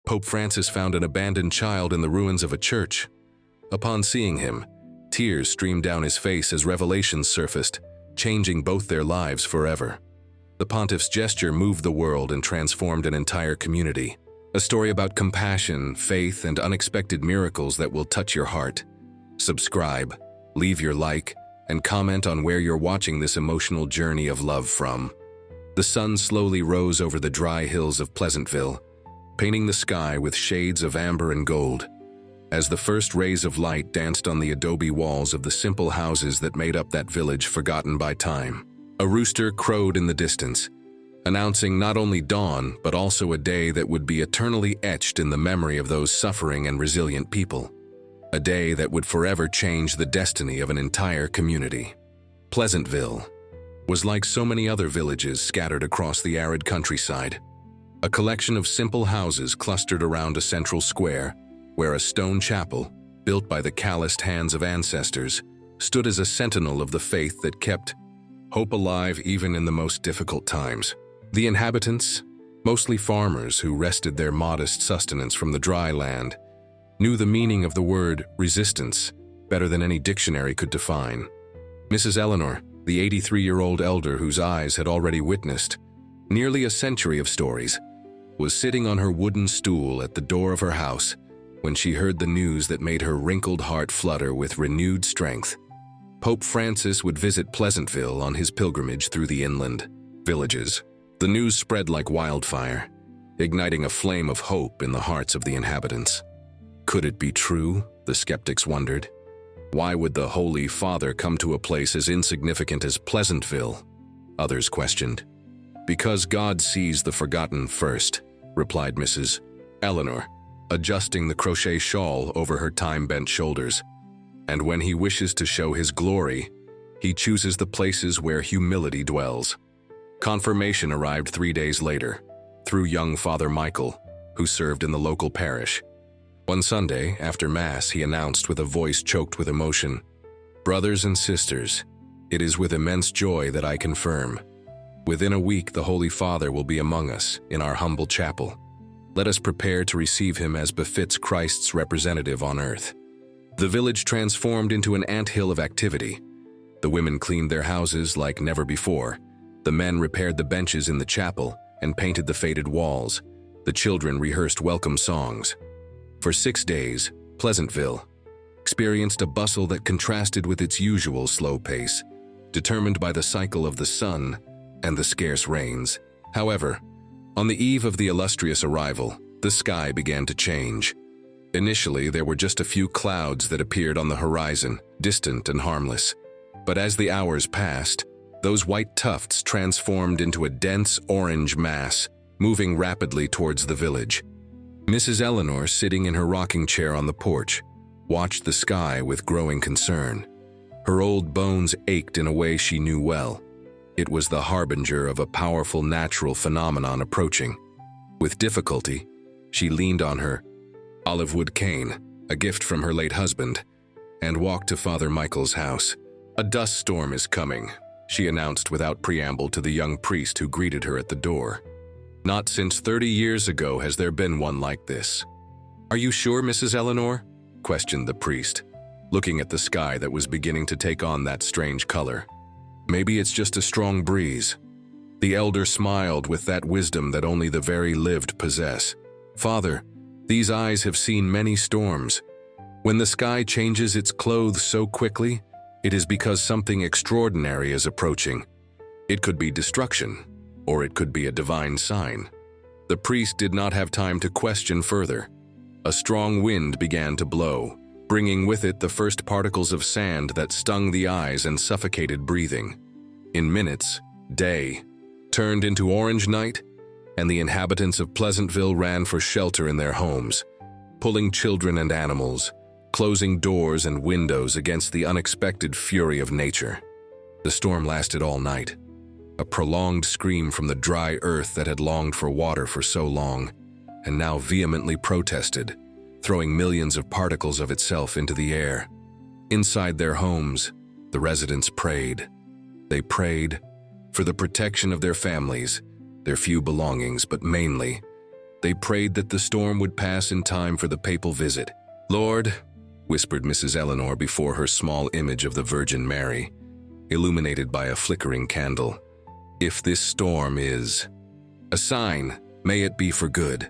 Pope Francis found an abandoned child in the ruins of a church. Upon seeing him, tears streamed down his face as revelations surfaced, changing both their lives forever. The pontiff's gesture moved the world and transformed an entire community. A story about compassion, faith, and unexpected miracles that will touch your heart. Subscribe, leave your like, and comment on where you're watching this emotional journey of love from. The sun slowly rose over the dry hills of Pleasantville, painting the sky with shades of amber and gold. As the first rays of light danced on the adobe walls of the simple houses that made up that village forgotten by time, a rooster crowed in the distance, announcing not only dawn but also a day that would be eternally etched in the memory of those suffering and resilient people. A day that would forever change the destiny of an entire community. Pleasantville was like so many other villages scattered across the arid countryside. A collection of simple houses clustered around a central square, where a stone chapel, built by the calloused hands of ancestors, stood as a sentinel of the faith that kept hope alive even in the most difficult times. The inhabitants, mostly farmers who wrested their modest sustenance from the dry land, knew the meaning of the word resistance better than any dictionary could define. Mrs. Eleanor, the 83-year-old elder whose eyes had already witnessed nearly a century of stories, was sitting on her wooden stool at the door of her house when she heard the news that made her wrinkled heart flutter with renewed strength. Pope Francis would visit Pleasantville on his pilgrimage through the inland villages. The news spread like wildfire, igniting a flame of hope in the hearts of the inhabitants. Could it be true? The skeptics wondered. Why would the Holy Father come to a place as insignificant as Pleasantville? Others questioned. Because God sees the forgotten first, replied Mrs. Eleanor, adjusting the crochet shawl over her time-bent shoulders. And when he wishes to show his glory, he chooses the places where humility dwells. Confirmation arrived 3 days later, through young Father Michael, who served in the local parish. One Sunday, after Mass, he announced with a voice choked with emotion, "Brothers and sisters, it is with immense joy that I confirm. Within a week, the Holy Father will be among us in our humble chapel. Let us prepare to receive him as befits Christ's representative on earth." The village transformed into an anthill of activity. The women cleaned their houses like never before. The men repaired the benches in the chapel and painted the faded walls. The children rehearsed welcome songs. For 6 days, Pleasantville experienced a bustle that contrasted with its usual slow pace, determined by the cycle of the sun and the scarce rains. However, on the eve of the illustrious arrival, the sky began to change. Initially, there were just a few clouds that appeared on the horizon, distant and harmless. But as the hours passed, those white tufts transformed into a dense orange mass, moving rapidly towards the village. Mrs. Eleanor, sitting in her rocking chair on the porch, watched the sky with growing concern. Her old bones ached in a way she knew well. It was the harbinger of a powerful natural phenomenon approaching. With difficulty, she leaned on her olive wood cane, a gift from her late husband, and walked to Father Michael's house. "A dust storm is coming," she announced without preamble to the young priest who greeted her at the door. "Not since 30 years ago has there been one like this." "Are you sure, Mrs. Eleanor?" questioned the priest, looking at the sky that was beginning to take on that strange color. "Maybe it's just a strong breeze." The elder smiled with that wisdom that only the very lived possess. "Father, these eyes have seen many storms. When the sky changes its clothes so quickly, it is because something extraordinary is approaching. It could be destruction, or it could be a divine sign." The priest did not have time to question further. A strong wind began to blow, bringing with it the first particles of sand that stung the eyes and suffocated breathing. In minutes, day turned into orange night, and the inhabitants of Pleasantville ran for shelter in their homes, pulling children and animals, closing doors and windows against the unexpected fury of nature. The storm lasted all night, a prolonged scream from the dry earth that had longed for water for so long, and now vehemently protested, throwing millions of particles of itself into the air. Inside their homes, the residents prayed. They prayed for the protection of their families, their few belongings, but mainly They prayed that the storm would pass in time for the papal visit. "Lord," whispered Mrs. Eleanor before her small image of the Virgin Mary, illuminated by a flickering candle, "if this storm is a sign, may it be for good.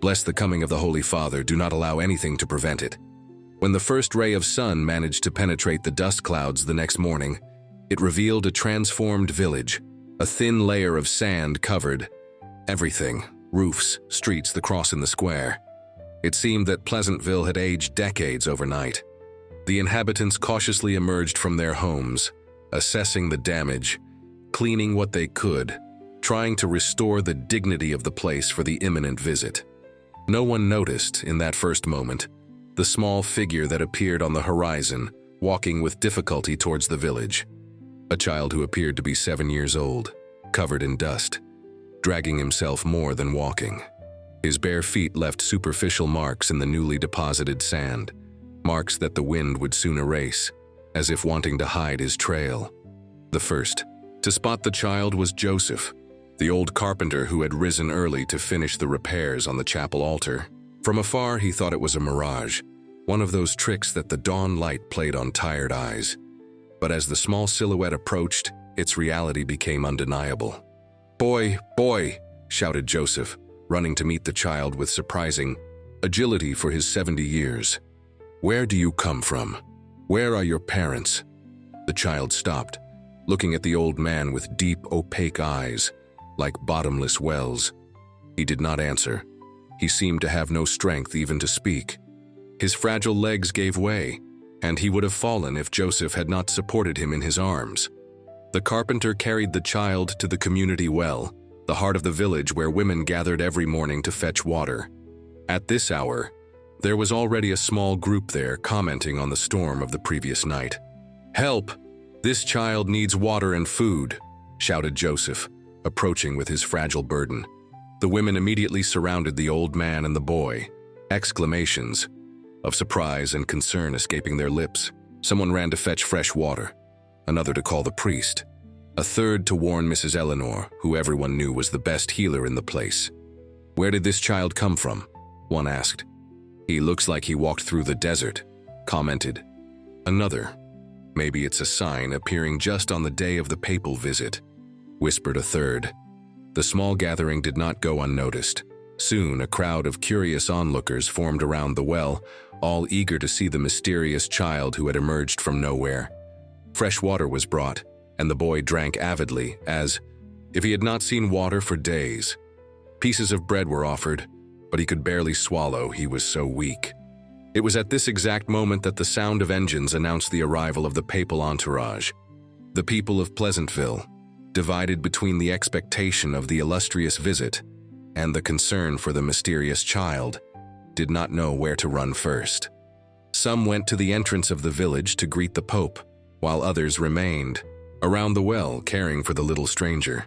Bless the coming of the Holy Father, do not allow anything to prevent it." When the first ray of sun managed to penetrate the dust clouds the next morning, it revealed a transformed village. A thin layer of sand covered everything: roofs, streets, the cross in the square. It seemed that Pleasantville had aged decades overnight. The inhabitants cautiously emerged from their homes, assessing the damage, cleaning what they could, trying to restore the dignity of the place for the imminent visit. No one noticed, in that first moment, the small figure that appeared on the horizon, walking with difficulty towards the village. A child who appeared to be 7 years old, covered in dust, dragging himself more than walking. His bare feet left superficial marks in the newly deposited sand, marks that the wind would soon erase, as if wanting to hide his trail. The first to spot the child was Joseph, the old carpenter who had risen early to finish the repairs on the chapel altar. From afar, he thought it was a mirage, one of those tricks that the dawn light played on tired eyes. But as the small silhouette approached, its reality became undeniable. "Boy, boy!" shouted Joseph, running to meet the child with surprising agility for his 70 years. "Where do you come from? Where are your parents?" The child stopped, looking at the old man with deep, opaque eyes, like bottomless wells. He did not answer. He seemed to have no strength even to speak. His fragile legs gave way, and he would have fallen if Joseph had not supported him in his arms. The carpenter carried the child to the community well, the heart of the village where women gathered every morning to fetch water. At this hour, there was already a small group there commenting on the storm of the previous night. "Help! This child needs water and food," shouted Joseph, approaching with his fragile burden. The women immediately surrounded the old man and the boy, exclamations of surprise and concern escaping their lips. Someone ran to fetch fresh water, another to call the priest, a third to warn Mrs. Eleanor, who everyone knew was the best healer in the place. "Where did this child come from?" one asked. "He looks like he walked through the desert," commented another. "Maybe it's a sign appearing just on the day of the papal visit," whispered a third. The small gathering did not go unnoticed. Soon, a crowd of curious onlookers formed around the well, all eager to see the mysterious child who had emerged from nowhere. Fresh water was brought, and the boy drank avidly, as if he had not seen water for days. Pieces of bread were offered, but he could barely swallow, he was so weak. It was at this exact moment that the sound of engines announced the arrival of the papal entourage. The people of Pleasantville, divided between the expectation of the illustrious visit and the concern for the mysterious child, did not know where to run first. Some went to the entrance of the village to greet the Pope, while others remained around the well caring for the little stranger.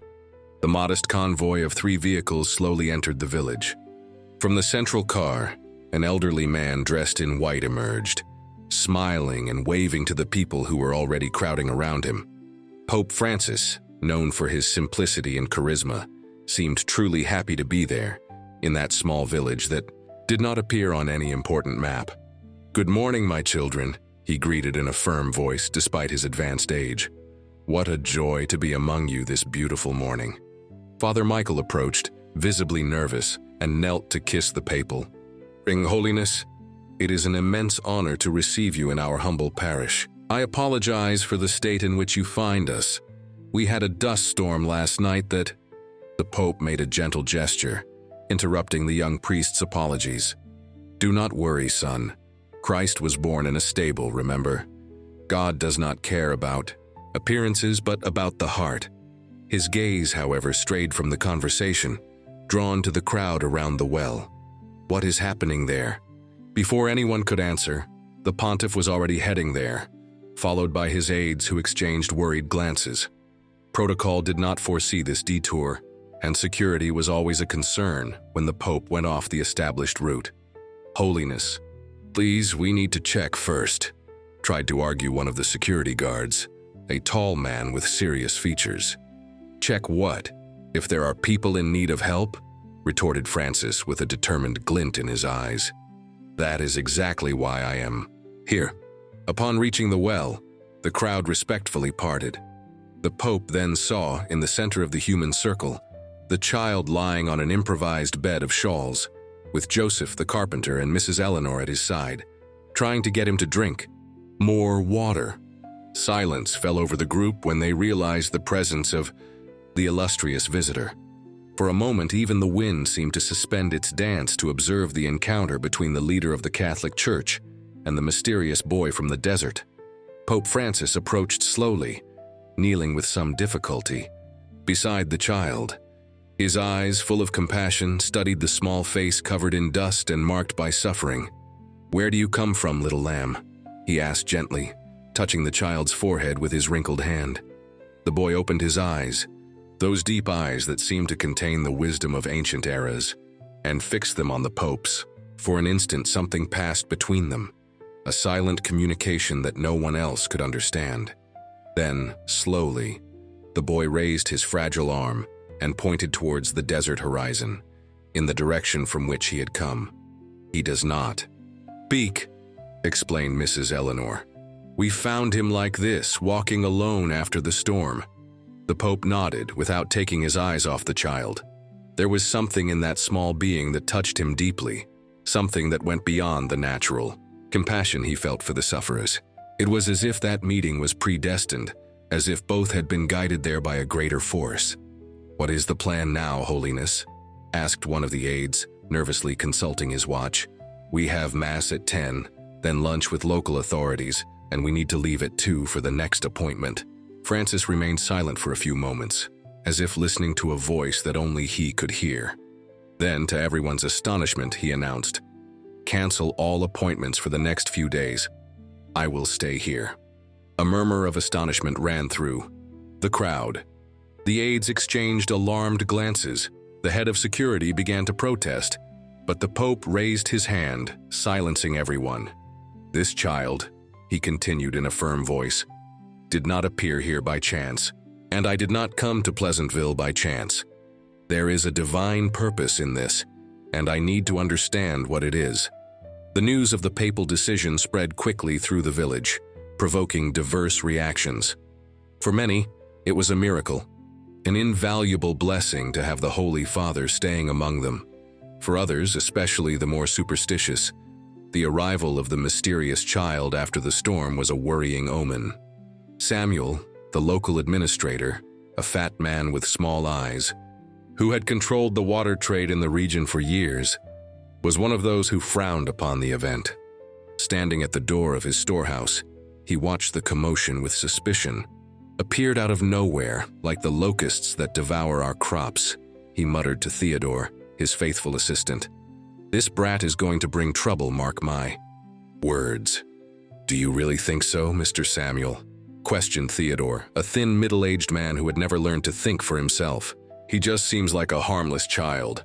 The modest convoy of 3 vehicles slowly entered the village. From the central car, an elderly man dressed in white emerged, smiling and waving to the people who were already crowding around him. Pope Francis, known for his simplicity and charisma, seemed truly happy to be there, in that small village that did not appear on any important map. "Good morning, my children," he greeted in a firm voice despite his advanced age. "What a joy to be among you this beautiful morning." Father Michael approached, visibly nervous, and knelt to kiss the papal. "Ring Holiness, it is an immense honor to receive you in our humble parish. I apologize for the state in which you find us. We had a dust storm last night that—" The Pope made a gentle gesture, interrupting the young priest's apologies. "Do not worry, son. Christ was born in a stable, remember? God does not care about appearances, but about the heart." His gaze, however, strayed from the conversation, drawn to the crowd around the well. "What is happening there?" Before anyone could answer, the pontiff was already heading there, followed by his aides who exchanged worried glances. Protocol did not foresee this detour, and security was always a concern when the Pope went off the established route. "Holiness, please, we need to check first," tried to argue one of the security guards, a tall man with serious features. "Check what? If there are people in need of help?" retorted Francis with a determined glint in his eyes. "That is exactly why I am here." Upon reaching the well, the crowd respectfully parted. The Pope then saw, in the center of the human circle, the child lying on an improvised bed of shawls, with Joseph the carpenter and Mrs. Eleanor at his side, trying to get him to drink more water. Silence fell over the group when they realized the presence of the illustrious visitor. For a moment, even the wind seemed to suspend its dance to observe the encounter between the leader of the Catholic Church and the mysterious boy from the desert. Pope Francis approached slowly, kneeling with some difficulty beside the child. His eyes, full of compassion, studied the small face covered in dust and marked by suffering. "Where do you come from, little lamb?" he asked gently, touching the child's forehead with his wrinkled hand. The boy opened his eyes, those deep eyes that seemed to contain the wisdom of ancient eras, and fixed them on the Pope's. For an instant, something passed between them, a silent communication that no one else could understand. Then, slowly, the boy raised his fragile arm and pointed towards the desert horizon, in the direction from which he had come. "He does not speak," explained Mrs. Eleanor. "We found him like this, walking alone after the storm." The Pope nodded without taking his eyes off the child. There was something in that small being that touched him deeply, something that went beyond the natural compassion he felt for the sufferers. It was as if that meeting was predestined, as if both had been guided there by a greater force. "What is the plan now, Holiness?" asked one of the aides, nervously consulting his watch. "We have Mass at 10, then lunch with local authorities, and we need to leave at 2 for the next appointment." Francis remained silent for a few moments, as if listening to a voice that only he could hear. Then, to everyone's astonishment, he announced, "Cancel all appointments for the next few days. I will stay here." A murmur of astonishment ran through the crowd. The aides exchanged alarmed glances. The head of security began to protest, but the Pope raised his hand, silencing everyone. "This child," he continued in a firm voice, "did not appear here by chance, and I did not come to Pleasantville by chance. There is a divine purpose in this, and I need to understand what it is." The news of the papal decision spread quickly through the village, provoking diverse reactions. For many, it was a miracle, an invaluable blessing to have the Holy Father staying among them. For others, especially the more superstitious, the arrival of the mysterious child after the storm was a worrying omen. Samuel, the local administrator, a fat man with small eyes, who had controlled the water trade in the region for years, was one of those who frowned upon the event. Standing at the door of his storehouse, he watched the commotion with suspicion. "Appeared out of nowhere, like the locusts that devour our crops," he muttered to Theodore, his faithful assistant. "This brat is going to bring trouble, mark my words." "Do you really think so, Mr. Samuel?" questioned Theodore, a thin, middle-aged man who had never learned to think for himself. "He just seems like a harmless child."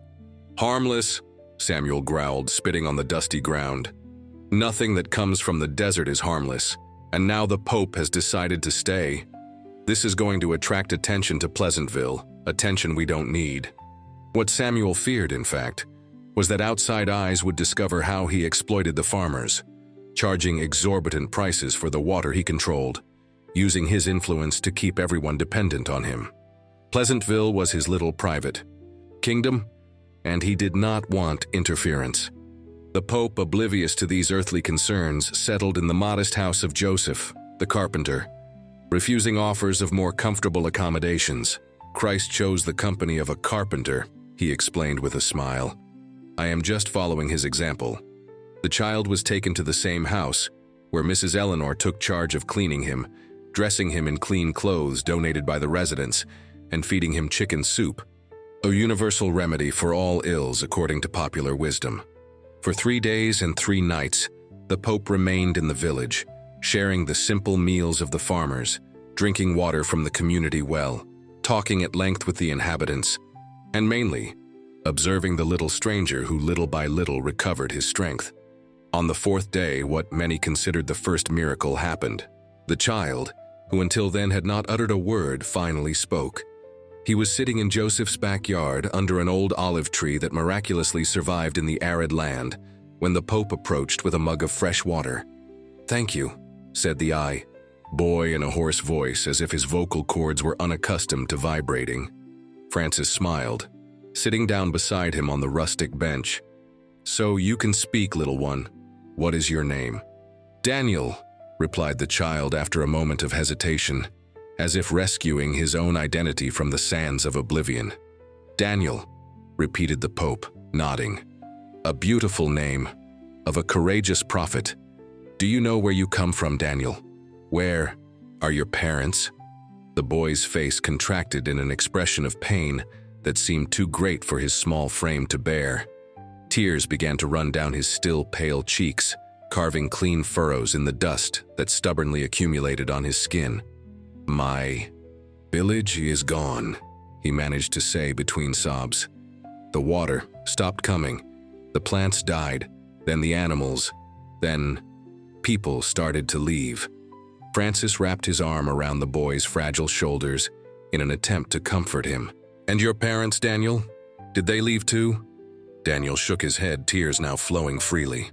"Harmless?" Samuel growled, spitting on the dusty ground. "Nothing that comes from the desert is harmless, and now the Pope has decided to stay. This is going to attract attention to Pleasantville, attention we don't need." What Samuel feared, in fact, was that outside eyes would discover how he exploited the farmers, charging exorbitant prices for the water he controlled, using his influence to keep everyone dependent on him. Pleasantville was his little private kingdom, and he did not want interference. The Pope, oblivious to these earthly concerns, settled in the modest house of Joseph, the carpenter, refusing offers of more comfortable accommodations. "Christ chose the company of a carpenter," he explained with a smile. "I am just following his example." The child was taken to the same house, where Mrs. Eleanor took charge of cleaning him, dressing him in clean clothes donated by the residents, and feeding him chicken soup, a universal remedy for all ills according to popular wisdom. For 3 days and 3 nights, the Pope remained in the village, sharing the simple meals of the farmers, drinking water from the community well, talking at length with the inhabitants, and mainly, observing the little stranger who little by little recovered his strength. On the 4th day, what many considered the first miracle happened. The child, who until then had not uttered a word, finally spoke. He was sitting in Joseph's backyard under an old olive tree that miraculously survived in the arid land when the Pope approached with a mug of fresh water. "Thank you," said the boy in a hoarse voice, as if his vocal cords were unaccustomed to vibrating. Francis smiled, sitting down beside him on the rustic bench. "So you can speak, little one. What is your name?" "Daniel," replied the child after a moment of hesitation, as if rescuing his own identity from the sands of oblivion. "Daniel," repeated the Pope, nodding. "A beautiful name, of a courageous prophet. Do you know where you come from, Daniel? Where are your parents?" The boy's face contracted in an expression of pain that seemed too great for his small frame to bear. Tears began to run down his still pale cheeks, carving clean furrows in the dust that stubbornly accumulated on his skin. "My village is gone," he managed to say between sobs. "The water stopped coming. The plants died, then the animals, then people started to leave." Francis wrapped his arm around the boy's fragile shoulders in an attempt to comfort him. "And your parents, Daniel? Did they leave too?" Daniel shook his head, tears now flowing freely.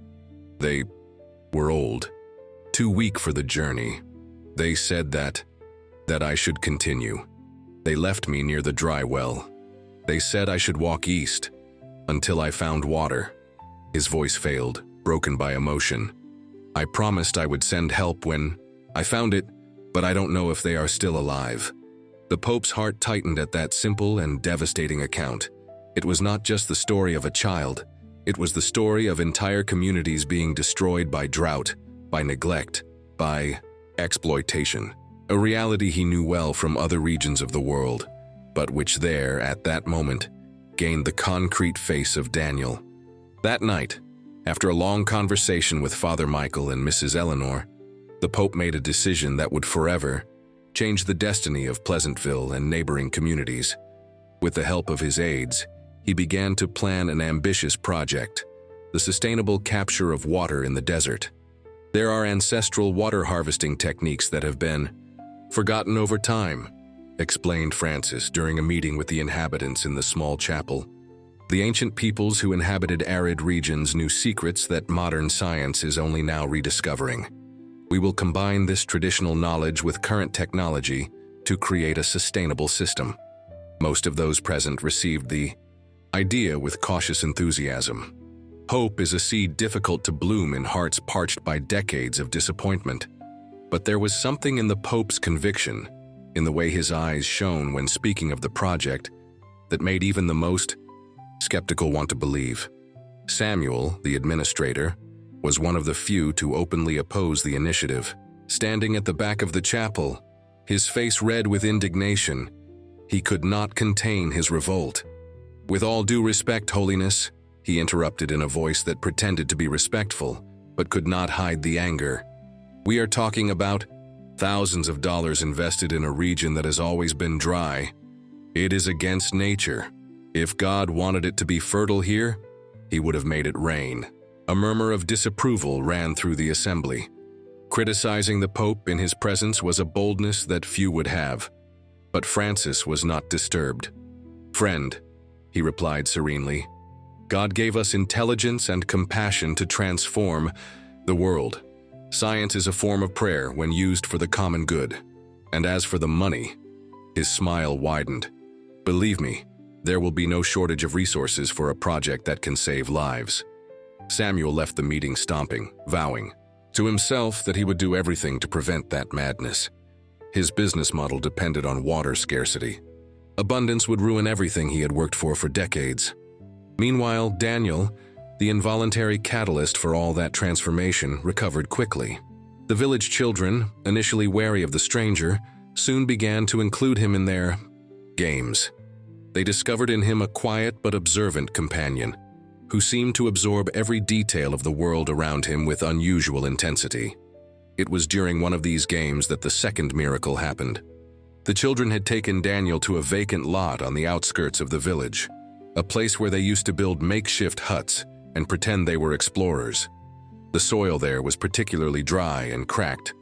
"They were old, too weak for the journey. They said that I should continue. They left me near the dry well. They said I should walk east, until I found water." His voice failed, broken by emotion. "I promised I would send help when I found it, but I don't know if they are still alive." The Pope's heart tightened at that simple and devastating account. It was not just the story of a child. It was the story of entire communities being destroyed by drought, by neglect, by exploitation. A reality he knew well from other regions of the world, but which there, at that moment, gained the concrete face of Daniel. That night, after a long conversation with Father Michael and Mrs. Eleanor, the Pope made a decision that would forever change the destiny of Pleasantville and neighboring communities. With the help of his aides, he began to plan an ambitious project, the sustainable capture of water in the desert. There are ancestral water harvesting techniques that have been forgotten over time, explained Francis during a meeting with the inhabitants in the small chapel. The ancient peoples who inhabited arid regions knew secrets that modern science is only now rediscovering. We will combine this traditional knowledge with current technology to create a sustainable system. Most of those present received the idea with cautious enthusiasm. Hope is a seed difficult to bloom in hearts parched by decades of disappointment. But there was something in the Pope's conviction, in the way his eyes shone when speaking of the project, that made even the most skeptical want to believe. Samuel, the administrator, was one of the few to openly oppose the initiative. Standing at the back of the chapel, his face red with indignation, he could not contain his revolt. "With all due respect, Holiness," he interrupted in a voice that pretended to be respectful, but could not hide the anger. "We are talking about thousands of dollars invested in a region that has always been dry. It is against nature. If God wanted it to be fertile here, he would have made it rain." A murmur of disapproval ran through the assembly. Criticizing the Pope in his presence was a boldness that few would have. But Francis was not disturbed. "Friend," he replied serenely, "God gave us intelligence and compassion to transform the world. Science is a form of prayer when used for the common good. And as for the money," his smile widened, "believe me, there will be no shortage of resources for a project that can save lives." Samuel left the meeting stomping, vowing to himself that he would do everything to prevent that madness. His business model depended on water scarcity. Abundance would ruin everything he had worked for decades. Meanwhile, Daniel, the involuntary catalyst for all that transformation, recovered quickly. The village children, initially wary of the stranger, soon began to include him in their games. They discovered in him a quiet but observant companion, who seemed to absorb every detail of the world around him with unusual intensity. It was during one of these games that the second miracle happened. The children had taken Daniel to a vacant lot on the outskirts of the village, a place where they used to build makeshift huts and pretend they were explorers. The soil there was particularly dry and cracked,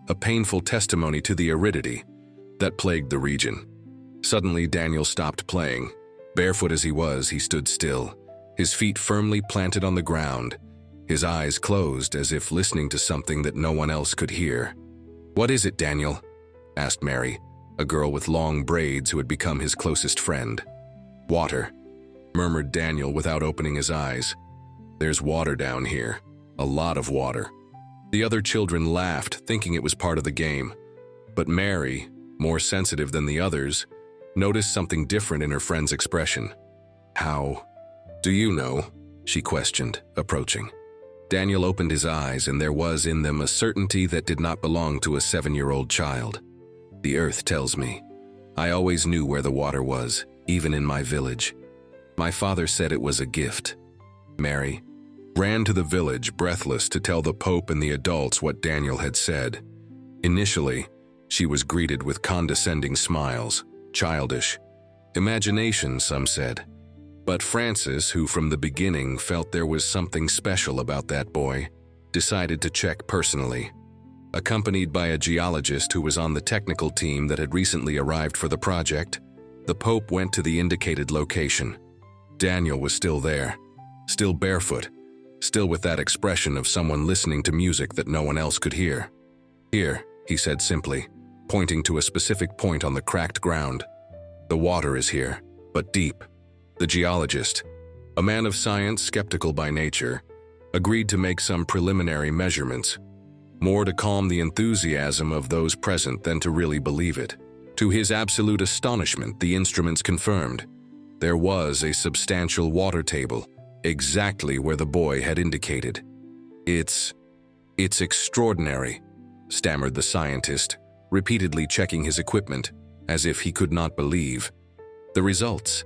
a painful testimony to the aridity that plagued the region. Suddenly, Daniel stopped playing. Barefoot as he was, he stood still, his feet firmly planted on the ground, his eyes closed as if listening to something that no one else could hear. "What is it, Daniel?" asked Mary, a girl with long braids who had become his closest friend. "Water," murmured Daniel without opening his eyes. "There's water down here, a lot of water." The other children laughed, thinking it was part of the game. But Mary, more sensitive than the others, noticed something different in her friend's expression. "How do you know?" she questioned, approaching. Daniel opened his eyes, and there was in them a certainty that did not belong to a 7-year-old child. "The earth tells me. I always knew where the water was, even in my village. My father said it was a gift." Mary ran to the village, breathless, to tell the Pope and the adults what Daniel had said. Initially, she was greeted with condescending smiles. Childish. Imagination, some said. But Francis, who from the beginning felt there was something special about that boy, decided to check personally. Accompanied by a geologist who was on the technical team that had recently arrived for the project, the Pope went to the indicated location. Daniel was still there, still barefoot, still with that expression of someone listening to music that no one else could hear. "Here," he said simply, pointing to a specific point on the cracked ground. "The water is here, but deep." The geologist, a man of science skeptical by nature, agreed to make some preliminary measurements, more to calm the enthusiasm of those present than to really believe it. To his absolute astonishment, the instruments confirmed. There was a substantial water table, exactly where the boy had indicated. It's extraordinary," stammered the scientist, repeatedly checking his equipment, as if he could not believe the results.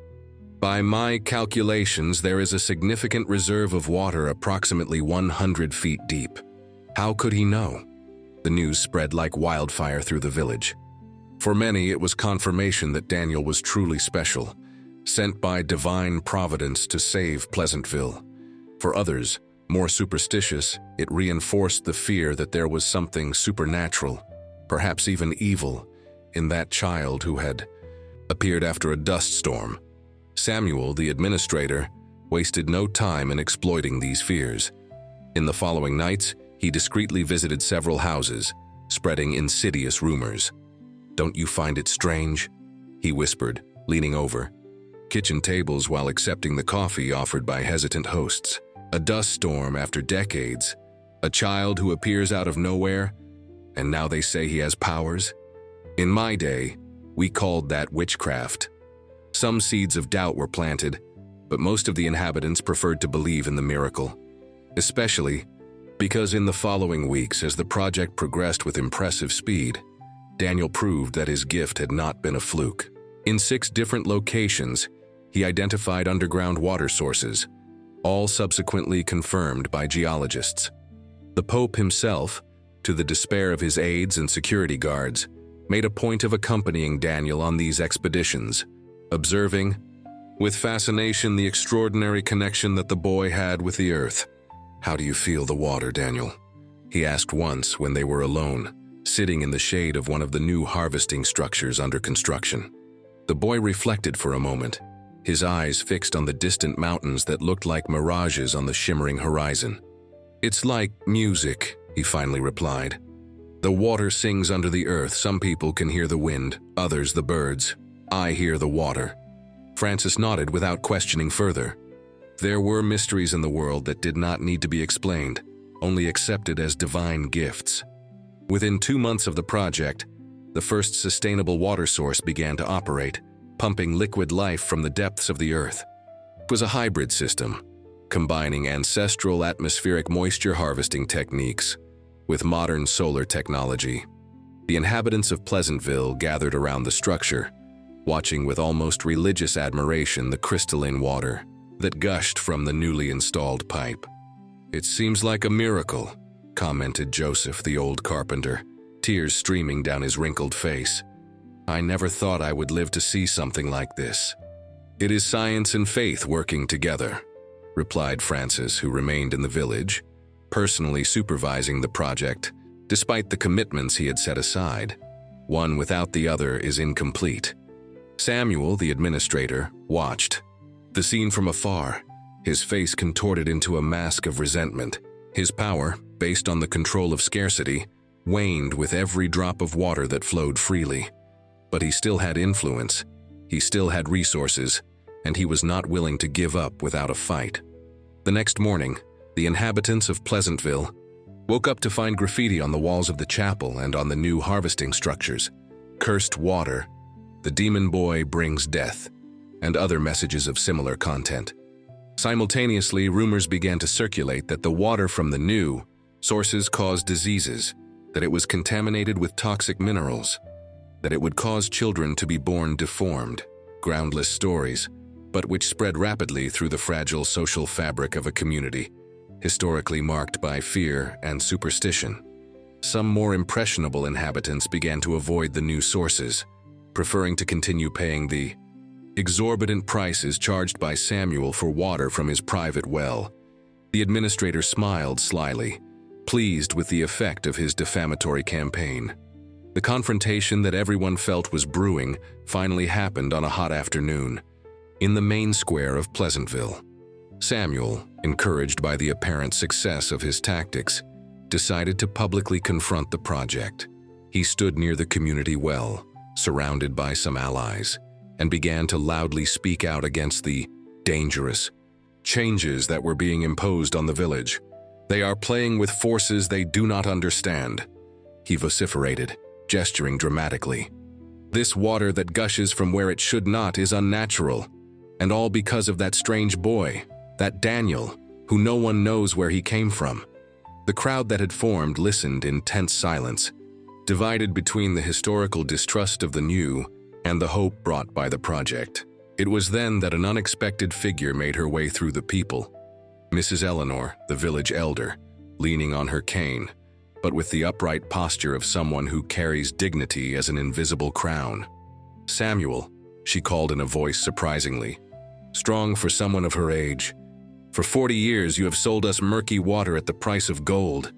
"By my calculations, there is a significant reserve of water approximately 100 feet deep." How could he know? The news spread like wildfire through the village. For many, it was confirmation that Daniel was truly special, sent by divine providence to save Pleasantville. For others, more superstitious, it reinforced the fear that there was something supernatural, perhaps even evil, in that child who had appeared after a dust storm. Samuel, the administrator, wasted no time in exploiting these fears. In the following nights, he discreetly visited several houses, spreading insidious rumors. "Don't you find it strange?" he whispered, leaning over kitchen tables while accepting the coffee offered by hesitant hosts. "A dust storm after decades, a child who appears out of nowhere, and now they say he has powers? In my day, we called that witchcraft." Some seeds of doubt were planted, but most of the inhabitants preferred to believe in the miracle, especially because in the following weeks, as the project progressed with impressive speed, Daniel proved that his gift had not been a fluke. In 6 different locations, he identified underground water sources, all subsequently confirmed by geologists. The Pope himself, to the despair of his aides and security guards, made a point of accompanying Daniel on these expeditions, observing with fascination the extraordinary connection that the boy had with the earth. "How do you feel the water, Daniel?" he asked once when they were alone, sitting in the shade of one of the new harvesting structures under construction. The boy reflected for a moment, his eyes fixed on the distant mountains that looked like mirages on the shimmering horizon. "It's like music," he finally replied. "The water sings under the earth. Some people can hear the wind, others the birds. I hear the water." Francis nodded without questioning further. There were mysteries in the world that did not need to be explained, only accepted as divine gifts. Within 2 months of the project, the first sustainable water source began to operate, pumping liquid life from the depths of the earth. It was a hybrid system, combining ancestral atmospheric moisture harvesting techniques with modern solar technology. The inhabitants of Pleasantville gathered around the structure, watching with almost religious admiration the crystalline water that gushed from the newly installed pipe. "It seems like a miracle," commented Joseph, the old carpenter, tears streaming down his wrinkled face. "I never thought I would live to see something like this." "It is science and faith working together," replied Francis, who remained in the village, personally supervising the project, despite the commitments he had set aside. "One without the other is incomplete." Samuel, the administrator, watched the scene from afar, his face contorted into a mask of resentment. His power, based on the control of scarcity, waned with every drop of water that flowed freely. But he still had influence, he still had resources, and he was not willing to give up without a fight. The next morning, the inhabitants of Pleasantville woke up to find graffiti on the walls of the chapel and on the new harvesting structures. Cursed water, the demon boy brings death, and other messages of similar content. Simultaneously, rumors began to circulate that the water from the new sources caused diseases, that it was contaminated with toxic minerals, that it would cause children to be born deformed. Groundless stories, but which spread rapidly through the fragile social fabric of a community, historically marked by fear and superstition. Some more impressionable inhabitants began to avoid the new sources, preferring to continue paying the exorbitant prices charged by Samuel for water from his private well. The administrator smiled slyly, pleased with the effect of his defamatory campaign. The confrontation that everyone felt was brewing finally happened on a hot afternoon, in the main square of Pleasantville. Samuel, encouraged by the apparent success of his tactics, decided to publicly confront the project. He stood near the community well, surrounded by some allies, and began to loudly speak out against the dangerous changes that were being imposed on the village. "They are playing with forces they do not understand," he vociferated, gesturing dramatically. "This water that gushes from where it should not is unnatural, and all because of that strange boy, that Daniel, who no one knows where he came from." The crowd that had formed listened in tense silence, divided between the historical distrust of the new and the hope brought by the project. It was then that an unexpected figure made her way through the people. Mrs. Eleanor, the village elder, leaning on her cane, but with the upright posture of someone who carries dignity as an invisible crown. "Samuel," she called in a voice surprisingly strong for someone of her age, "for 40 years you have sold us murky water at the price of gold,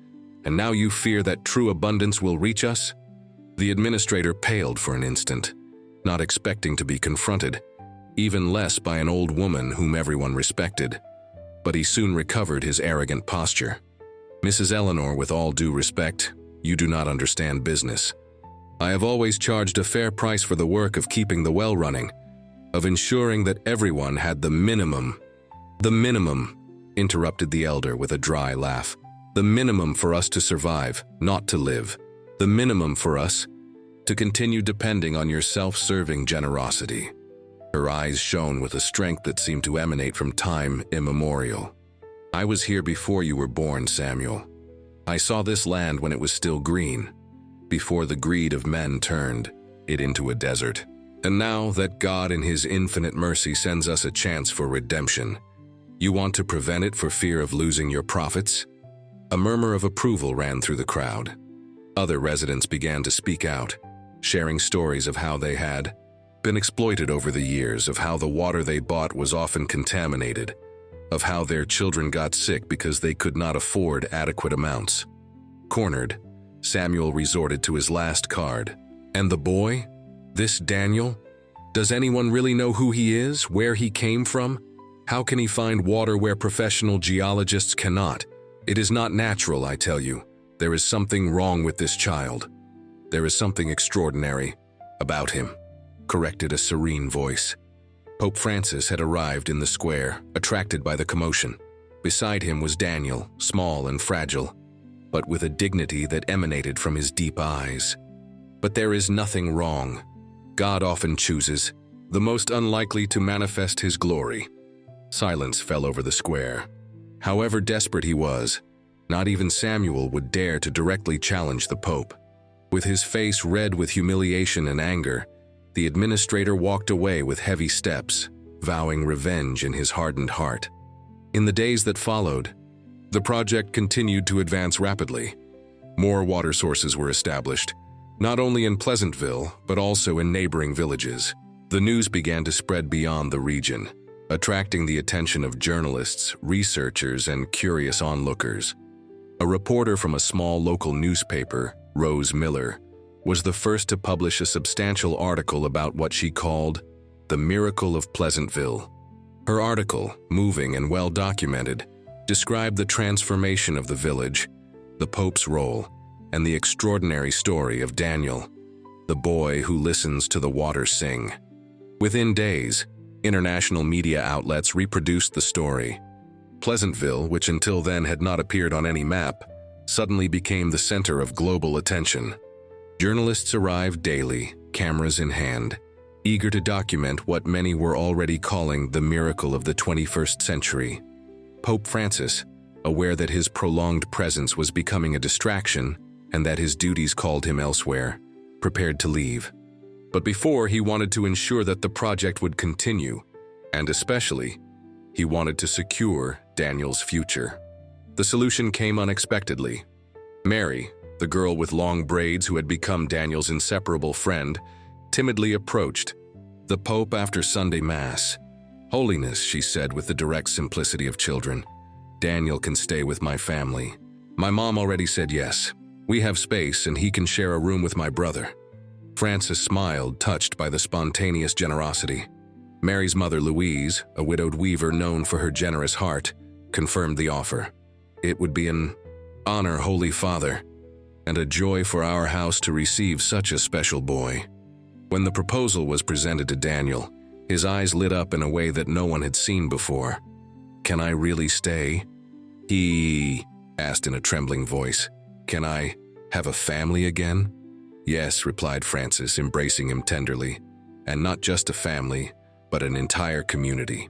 and now you fear that true abundance will reach us?" The administrator paled for an instant, not expecting to be confronted, even less by an old woman whom everyone respected. But he soon recovered his arrogant posture. "Mrs. Eleanor, with all due respect, you do not understand business. I have always charged a fair price for the work of keeping the well running, of ensuring that everyone had the minimum." "The minimum," interrupted the elder with a dry laugh. "The minimum for us to survive, not to live. The minimum for us to continue depending on your self-serving generosity." Her eyes shone with a strength that seemed to emanate from time immemorial. "I was here before you were born, Samuel. I saw this land when it was still green, before the greed of men turned it into a desert. And now that God in His infinite mercy sends us a chance for redemption, you want to prevent it for fear of losing your profits?" A murmur of approval ran through the crowd. Other residents began to speak out, sharing stories of how they had been exploited over the years, of how the water they bought was often contaminated, of how their children got sick because they could not afford adequate amounts. Cornered, Samuel resorted to his last card. "And the boy? This Daniel? Does anyone really know who he is, where he came from? How can he find water where professional geologists cannot? It is not natural, I tell you. There is something wrong with this child. There is something extraordinary about him," corrected a serene voice. Pope Francis had arrived in the square, attracted by the commotion. Beside him was Daniel, small and fragile, but with a dignity that emanated from his deep eyes. "But there is nothing wrong. God often chooses the most unlikely to manifest His glory." Silence fell over the square. However desperate he was, not even Samuel would dare to directly challenge the Pope. With his face red with humiliation and anger, the administrator walked away with heavy steps, vowing revenge in his hardened heart. In the days that followed, the project continued to advance rapidly. More water sources were established, not only in Pleasantville, but also in neighboring villages. The news began to spread beyond the region, attracting the attention of journalists, researchers, and curious onlookers. A reporter from a small local newspaper, Rose Miller, was the first to publish a substantial article about what she called The Miracle of Pleasantville. Her article, moving and well documented, described the transformation of the village, the Pope's role, and the extraordinary story of Daniel, the boy who listens to the water sing. Within days, international media outlets reproduced the story. Pleasantville, which until then had not appeared on any map, suddenly became the center of global attention. Journalists arrived daily, cameras in hand, eager to document what many were already calling the miracle of the 21st century. Pope Francis, aware that his prolonged presence was becoming a distraction and that his duties called him elsewhere, prepared to leave. But before, he wanted to ensure that the project would continue, and especially, he wanted to secure Daniel's future. The solution came unexpectedly. Mary, the girl with long braids who had become Daniel's inseparable friend, timidly approached the Pope after Sunday Mass. "Holiness," she said with the direct simplicity of children, "Daniel can stay with my family. My mom already said yes. We have space and he can share a room with my brother." Francis smiled, touched by the spontaneous generosity. Mary's mother, Louise, a widowed weaver known for her generous heart, confirmed the offer. "It would be an honor, Holy Father, and a joy for our house to receive such a special boy." When the proposal was presented to Daniel, his eyes lit up in a way that no one had seen before. "Can I really stay?" he asked in a trembling voice. "Can I have a family again?" "Yes," replied Francis, embracing him tenderly, "and not just a family, but an entire community."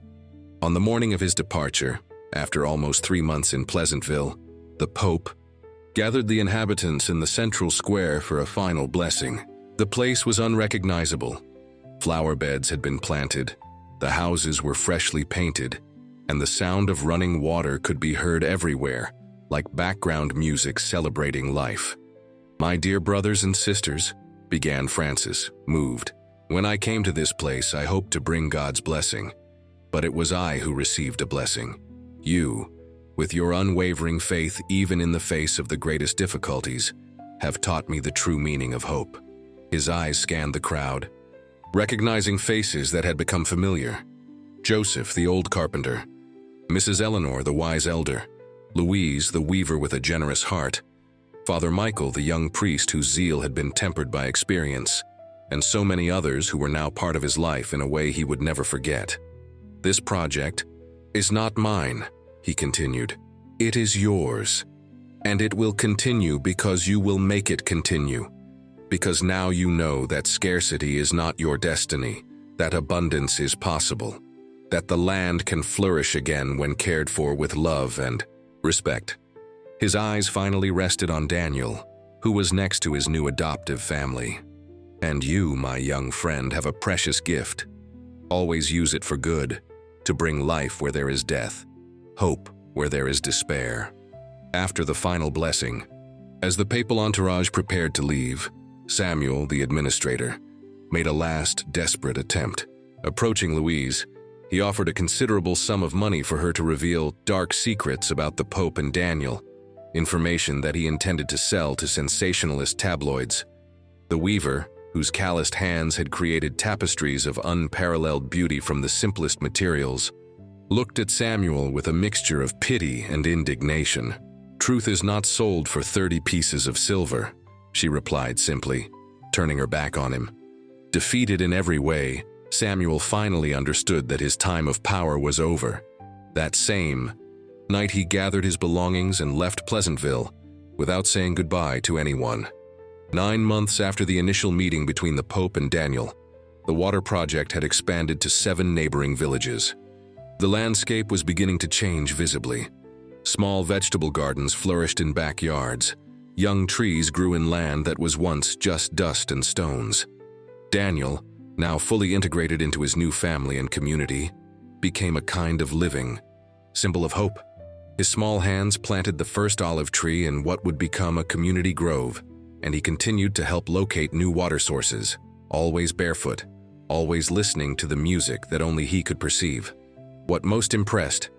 On the morning of his departure, after almost 3 months in Pleasantville, the Pope gathered the inhabitants in the central square for a final blessing. The place was unrecognizable. Flower beds had been planted, the houses were freshly painted, and the sound of running water could be heard everywhere, like background music celebrating life. "My dear brothers and sisters," began Francis, moved, "when I came to this place, I hoped to bring God's blessing. But it was I who received a blessing. You, with your unwavering faith even in the face of the greatest difficulties, have taught me the true meaning of hope." His eyes scanned the crowd, recognizing faces that had become familiar. Joseph, the old carpenter, Mrs. Eleanor, the wise elder, Louise, the weaver with a generous heart, Father Michael, the young priest whose zeal had been tempered by experience, and so many others who were now part of his life in a way he would never forget. "This project is not mine," he continued. "It is yours, and it will continue because you will make it continue. Because now you know that scarcity is not your destiny, that abundance is possible, that the land can flourish again when cared for with love and respect." His eyes finally rested on Daniel, who was next to his new adoptive family. "And you, my young friend, have a precious gift. Always use it for good, to bring life where there is death, hope where there is despair." After the final blessing, as the papal entourage prepared to leave, Samuel, the administrator, made a last desperate attempt. Approaching Louise, he offered a considerable sum of money for her to reveal dark secrets about the Pope and Daniel, information that he intended to sell to sensationalist tabloids. The weaver, whose calloused hands had created tapestries of unparalleled beauty from the simplest materials, looked at Samuel with a mixture of pity and indignation. "Truth is not sold for 30 pieces of silver," she replied simply, turning her back on him. Defeated in every way, Samuel finally understood that his time of power was over. That same night he gathered his belongings and left Pleasantville without saying goodbye to anyone. 9 months after the initial meeting between the Pope and Daniel, the water project had expanded to 7 neighboring villages. The landscape was beginning to change visibly. Small vegetable gardens flourished in backyards. Young trees grew in land that was once just dust and stones. Daniel, now fully integrated into his new family and community, became a kind of living symbol of hope. His small hands planted the first olive tree in what would become a community grove, and he continued to help locate new water sources, always barefoot, always listening to the music that only he could perceive. What most impressed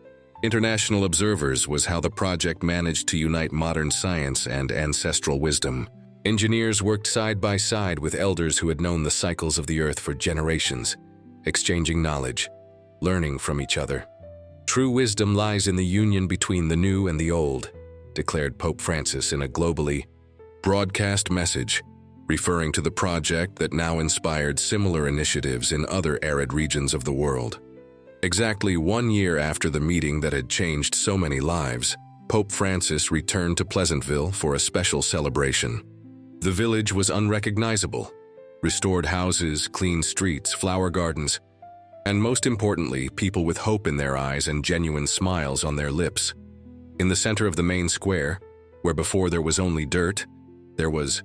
international observers was how the project managed to unite modern science and ancestral wisdom. Engineers worked side by side with elders who had known the cycles of the earth for generations, exchanging knowledge, learning from each other. True wisdom lies in the union between the new and the old, declared Pope Francis in a globally broadcast message, referring to the project that now inspired similar initiatives in other arid regions of the world. Exactly 1 year after the meeting that had changed so many lives, Pope Francis returned to Pleasantville for a special celebration. The village was unrecognizable. Restored houses, clean streets, flower gardens, and most importantly, people with hope in their eyes and genuine smiles on their lips. In the center of the main square, where before there was only dirt, there was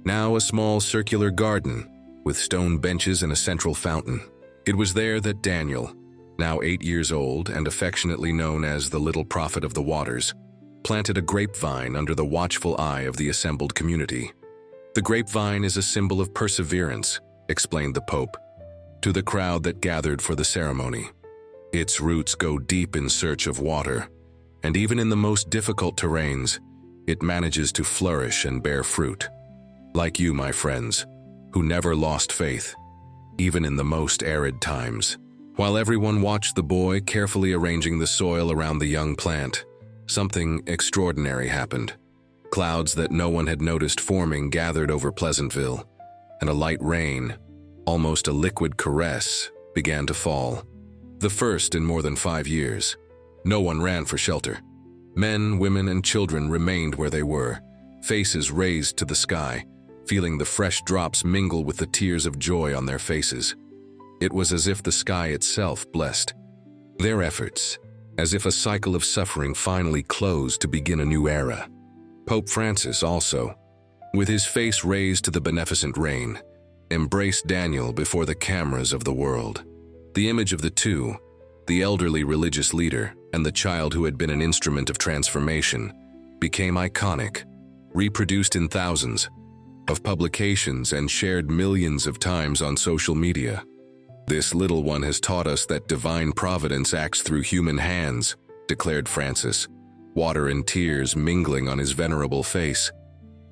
now a small circular garden with stone benches and a central fountain. It was there that Daniel, now 8 years old and affectionately known as the Little Prophet of the Waters, planted a grapevine under the watchful eye of the assembled community. The grapevine is a symbol of perseverance, explained the Pope, to the crowd that gathered for the ceremony. Its roots go deep in search of water, and even in the most difficult terrains, it manages to flourish and bear fruit. Like you, my friends, who never lost faith, even in the most arid times. While everyone watched the boy carefully arranging the soil around the young plant, something extraordinary happened. Clouds that no one had noticed forming gathered over Pleasantville, and a light rain, almost a liquid caress, began to fall. The first in more than 5 years. No one ran for shelter. Men, women, and children remained where they were, faces raised to the sky, feeling the fresh drops mingle with the tears of joy on their faces. It was as if the sky itself blessed their efforts, as if a cycle of suffering finally closed to begin a new era. Pope Francis also, with his face raised to the beneficent rain, embraced Daniel before the cameras of the world. The image of the two, the elderly religious leader and the child who had been an instrument of transformation, became iconic, reproduced in thousands of publications and shared millions of times on social media. This little one has taught us that divine providence acts through human hands, declared Francis, water and tears mingling on his venerable face.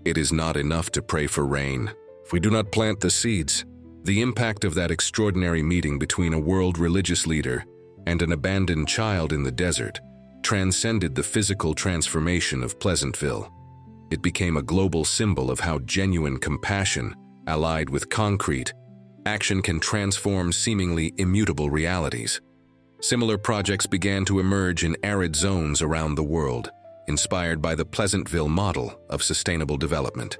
It is not enough to pray for rain if we do not plant the seeds. The impact of that extraordinary meeting between a world religious leader and an abandoned child in the desert transcended the physical transformation of Pleasantville. It became a global symbol of how genuine compassion, allied with concrete action, can transform seemingly immutable realities. Similar projects began to emerge in arid zones around the world, inspired by the Pleasantville model of sustainable development.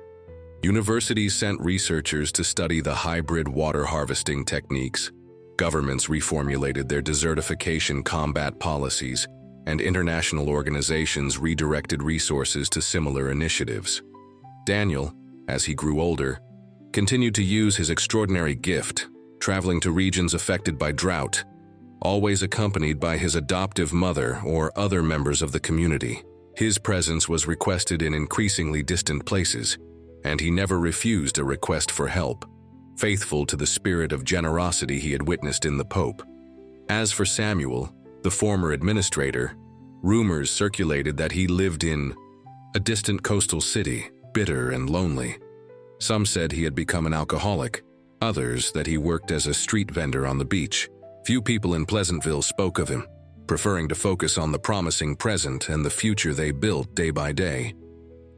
Universities sent researchers to study the hybrid water harvesting techniques. Governments reformulated their desertification combat policies, and international organizations redirected resources to similar initiatives. Daniel, as he grew older, continued to use his extraordinary gift, traveling to regions affected by drought, always accompanied by his adoptive mother or other members of the community. His presence was requested in increasingly distant places, and he never refused a request for help, faithful to the spirit of generosity he had witnessed in the Pope. As for Samuel, the former administrator, rumors circulated that he lived in a distant coastal city, bitter and lonely. Some said he had become an alcoholic, others that he worked as a street vendor on the beach. Few people in Pleasantville spoke of him, preferring to focus on the promising present and the future they built day by day.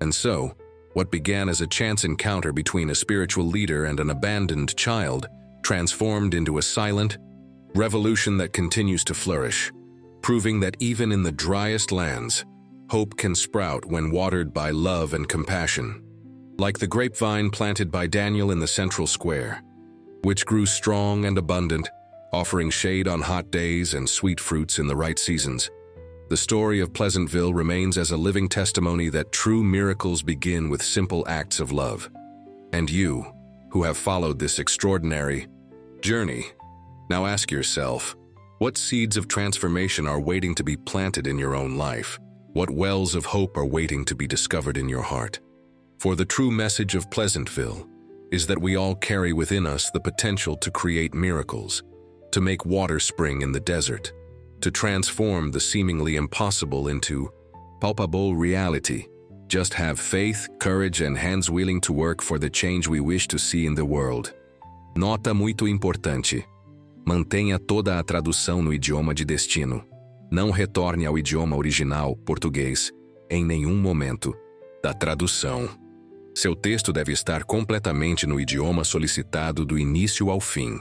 And so, what began as a chance encounter between a spiritual leader and an abandoned child transformed into a silent revolution that continues to flourish, proving that even in the driest lands, hope can sprout when watered by love and compassion. Like the grapevine planted by Daniel in the central square, which grew strong and abundant, offering shade on hot days and sweet fruits in the right seasons, the story of Pleasantville remains as a living testimony that true miracles begin with simple acts of love. And you, who have followed this extraordinary journey, now ask yourself, what seeds of transformation are waiting to be planted in your own life? What wells of hope are waiting to be discovered in your heart? For the true message of Pleasantville is that we all carry within us the potential to create miracles, to make water spring in the desert, to transform the seemingly impossible into palpable reality. Just have faith, courage, and hands willing to work for the change we wish to see in the world. Nota muito importante. Mantenha toda a tradução no idioma de destino. Não retorne ao idioma original, português, em nenhum momento da tradução. Seu texto deve estar completamente no idioma solicitado do início ao fim.